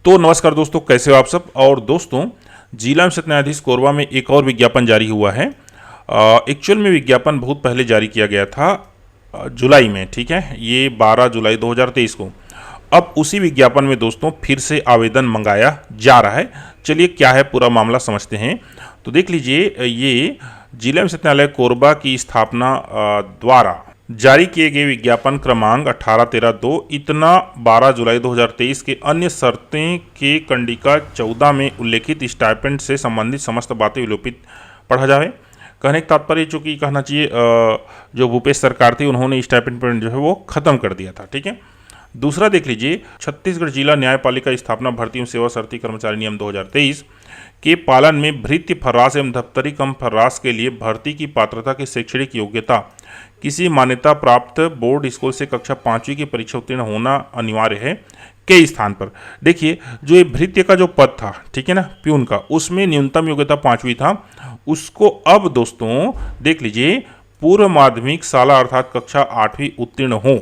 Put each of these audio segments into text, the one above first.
तो नमस्कार दोस्तों, कैसे हो आप सब। और दोस्तों, जिला एवं सत्र न्यायाधीश कोरबा में एक और विज्ञापन जारी हुआ है। एक्चुअल में विज्ञापन बहुत पहले जारी किया गया था, जुलाई में, ठीक है, ये 12 जुलाई 2023 को। अब उसी विज्ञापन में दोस्तों फिर से आवेदन मंगाया जा रहा है। चलिए क्या है पूरा मामला समझते हैं। तो देख लीजिए, ये जिला एवं सत्र न्यायालय कोरबा की स्थापना द्वारा जारी किए गए विज्ञापन क्रमांक 1813-2 इतना 12 जुलाई 2023 के अन्य शर्तें के कंडिका 14 में उल्लेखित स्टाइपेंड से संबंधित समस्त बातें विलोपित पढ़ा जाए। कहने का तात्पर्य चूंकि कहना चाहिए जो भूपेश सरकार थी उन्होंने स्टाइपेंड जो है वो खत्म कर दिया था, ठीक है। दूसरा देख लीजिए, छत्तीसगढ़ जिला न्यायपालिका स्थापना भर्ती एवं सेवा शर्ती कर्मचारी नियम 2023 के पालन में भृत्य फर्रास एवं दफ्तरी कम फर्रास के लिए भर्ती की पात्रता की शैक्षणिक योग्यता किसी मान्यता प्राप्त बोर्ड स्कूल से कक्षा 5वीं की परीक्षा उत्तीर्ण होना अनिवार्य है के स्थान पर। देखिए, जो ये भृत्य का जो पद था, ठीक है ना, प्यून का, उसमें न्यूनतम योग्यता 5वीं था। उसको अब दोस्तों देख लीजिए, पूर्व माध्यमिक शाला अर्थात कक्षा 8वीं उत्तीर्ण हो।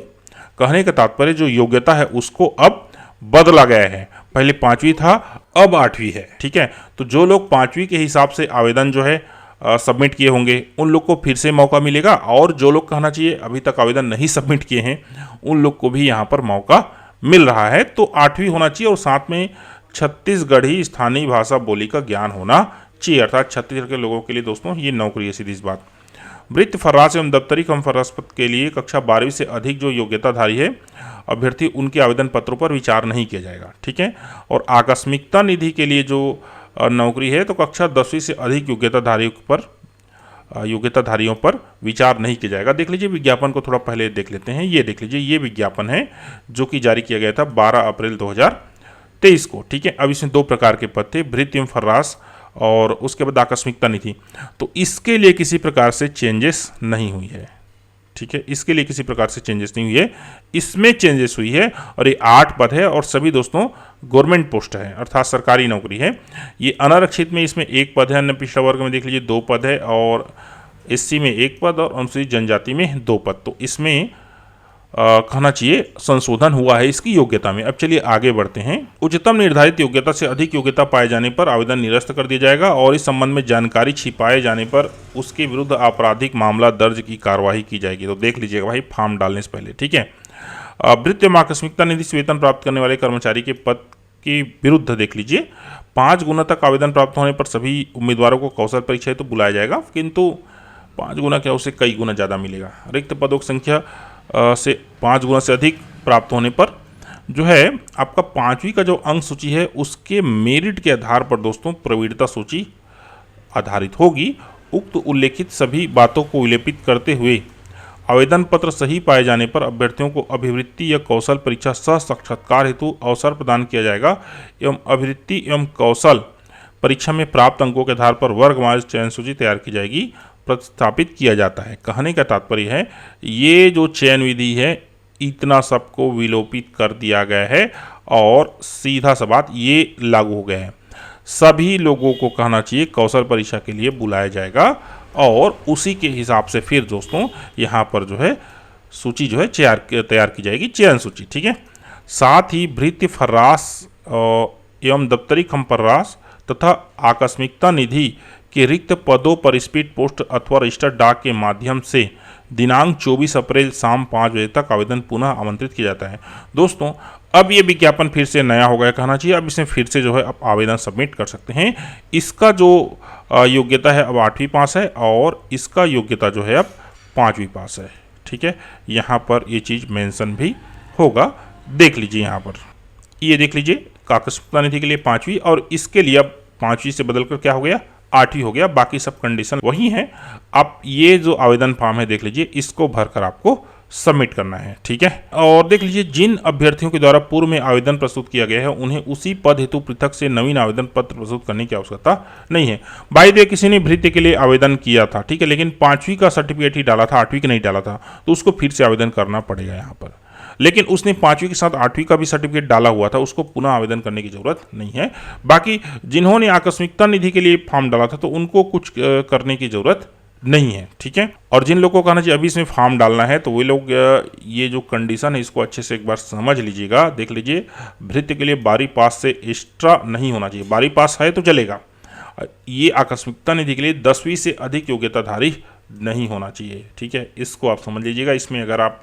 कहने का तात्पर्य जो योग्यता है उसको अब बदला गया है। पहले 5वीं था, अब 8वीं है, ठीक है। तो जो लोग 5वीं के हिसाब से आवेदन जो है सबमिट किए होंगे उन लोग को फिर से मौका मिलेगा, और जो लोग कहना चाहिए अभी तक आवेदन नहीं सबमिट किए हैं उन लोग को भी यहाँ पर मौका मिल रहा है। तो 8वीं होना चाहिए और साथ में छत्तीसगढ़ी स्थानीय भाषा बोली का ज्ञान होना चाहिए, अर्थात छत्तीसगढ़ के लोगों के लिए दोस्तों ये नौकरी है, सीधी सी बात। भृत्य फर्रास एवं दफ्तरी कम फर्रास पद के लिए कक्षा 12वीं से अधिक जो योग्यताधारी है अभ्यर्थी, उनके आवेदन पत्रों पर विचार नहीं किया जाएगा, ठीक है। और आकस्मिकता निधि के लिए जो नौकरी है तो कक्षा 10वीं से अधिक योग्यताधारियों पर विचार नहीं किया जाएगा। देख लीजिए, विज्ञापन को थोड़ा पहले देख लेते हैं। ये देख लीजिए, ये विज्ञापन है जो कि जारी किया गया था 12 अप्रैल 2023 को, ठीक है। अब इसमें 2 प्रकार के पद थे, भृत्य एवं फर्रास और उसके बाद आकस्मिकता निधि। तो इसके लिए किसी प्रकार से चेंजेस नहीं हुई है, ठीक है। इसके लिए किसी प्रकार से चेंजेस नहीं हुई है, इसमें चेंजेस हुई है। और ये 8 पद है और सभी दोस्तों गवर्नमेंट पोस्ट है, अर्थात सरकारी नौकरी है। ये अनारक्षित में इसमें 1 पद है, अन्य पिछड़ा वर्ग में देख लीजिए 2 पद है, और एससी में 1 पद और अनुसूचित जनजाति में 2 पद। तो इसमें कहना चाहिए संशोधन हुआ है इसकी योग्यता में। अब चलिए आगे बढ़ते हैं। उच्चतम निर्धारित योग्यता से अधिक योग्यता पाए जाने पर आवेदन निरस्त कर दिया जाएगा, और इस संबंध में जानकारी छिपाए जाने पर उसके विरुद्ध आपराधिक मामला दर्ज की कार्यवाही की जाएगी। तो देख लीजिएगा भाई, फॉर्म डालने से पहले, ठीक है। भृत्य एवं आकस्मिकता निधि से वेतन प्राप्त करने वाले कर्मचारी के पद के विरुद्ध देख लीजिए 5 गुना तक आवेदन प्राप्त होने पर सभी उम्मीदवारों को कौशल परीक्षा तो बुलाया जाएगा, किंतु 5 गुना क्या, उससे कई गुना ज़्यादा मिलेगा। रिक्त पदों की संख्या से 5 गुना से अधिक प्राप्त होने पर जो है आपका 5वीं का जो अंक सूची है उसके मेरिट के आधार पर दोस्तों प्रवीणता सूची आधारित होगी। उक्त उल्लेखित सभी बातों को विलेपित करते हुए आवेदन पत्र सही पाए जाने पर अभ्यर्थियों को अभिवृत्ति या कौशल परीक्षा सह साक्षात्कार हेतु अवसर प्रदान किया जाएगा, एवं अभिवृत्ति एवं कौशल परीक्षा में प्राप्त अंकों के आधार पर वर्गवार चयन सूची तैयार की जाएगी, प्रतिस्थापित किया जाता है। कहने का तात्पर्य है ये जो चयन विधि है इतना सबको विलोपित कर दिया गया है, और सीधा सा बात ये लागू हो गया है। सभी लोगों को कहना चाहिए कौशल परीक्षा के लिए बुलाया जाएगा, और उसी के हिसाब से फिर दोस्तों यहाँ पर जो है सूची जो है तैयार की जाएगी, चयन सूची, ठीक है। साथ ही भृत्य फर्रास एवं दफ्तरी कम फर्रास तथा आकस्मिकता निधि के रिक्त पदों पर स्पीड पोस्ट अथवा रजिस्टर्ड डाक के माध्यम से दिनांक 24 अप्रैल शाम 5 बजे तक आवेदन पुनः आमंत्रित किया जाता है। दोस्तों, अब ये विज्ञापन फिर से नया हो गया कहना चाहिए। अब इसमें फिर से जो है आप आवेदन सबमिट कर सकते हैं। इसका जो योग्यता है अब 8वीं पास है, और इसका योग्यता जो है अब 5वीं पास है, ठीक है। यहाँ पर ये चीज़ मेंशन भी होगा, देख लीजिए। यहाँ पर ये देख लीजिए, आकस्मिकता निधि के लिए 5वीं, और इसके लिए अब 5वीं से बदलकर क्या हो गया, 8वीं हो गया। बाकी सब कंडीशन वही है। आप ये जो आवेदन फॉर्म है देख लीजिए, इसको भरकर आपको सबमिट करना है, ठीक है। और देख लीजिए, जिन अभ्यर्थियों के द्वारा पूर्व में आवेदन प्रस्तुत किया गया है उन्हें उसी पद हेतु पृथक से नवीन आवेदन पत्र प्रस्तुत करने की आवश्यकता नहीं है। बाय द वे, किसी ने भृत्य के लिए आवेदन किया था, ठीक है, लेकिन 5वीं का सर्टिफिकेट ही डाला था, 8वीं का नहीं डाला था, तो उसको फिर से आवेदन करना पड़ेगा यहाँ पर। लेकिन उसने 5वीं के साथ 8वीं का भी सर्टिफिकेट डाला हुआ था, उसको पुनः आवेदन करने की जरूरत नहीं है। बाकी जिन्होंने आकस्मिकता निधि के लिए फॉर्म डाला था तो उनको कुछ करने की जरूरत नहीं है, ठीक है। और जिन लोगों को कहना चाहिए अभी इसमें फॉर्म डालना है, तो वे लोग ये जो कंडीशन है इसको अच्छे से एक बार समझ लीजिएगा। देख लीजिए, भृत्य के लिए 12वीं पास से एक्स्ट्रा नहीं होना चाहिए। 12वीं पास है तो चलेगा। ये आकस्मिकता निधि के लिए 10वीं से अधिक योग्यताधारी नहीं होना चाहिए, ठीक है। इसको आप समझ लीजिएगा। इसमें अगर आप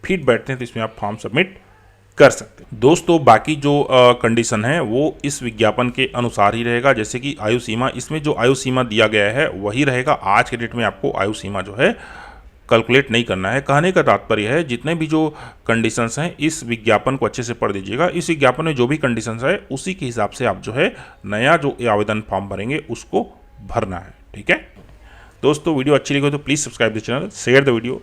फिट बैठते हैं तो इसमें आप फॉर्म सबमिट कर सकते हैं। दोस्तों बाकी जो कंडीशन है वो इस विज्ञापन के अनुसार ही रहेगा। जैसे कि आयु सीमा, इसमें जो आयु सीमा दिया गया है वही रहेगा। आज के डेट में आपको आयु सीमा जो है कैलकुलेट नहीं करना है। कहने का तात्पर्य है जितने भी जो कंडीशंस हैं इस विज्ञापन को अच्छे से पढ़ लीजिएगा। इस विज्ञापन में जो भी कंडीशंस है उसी के हिसाब से आप जो है नया जो आवेदन फॉर्म भरेंगे उसको भरना है, ठीक है। दोस्तों वीडियो अच्छी लगी हो तो please subscribe the channel, share the video.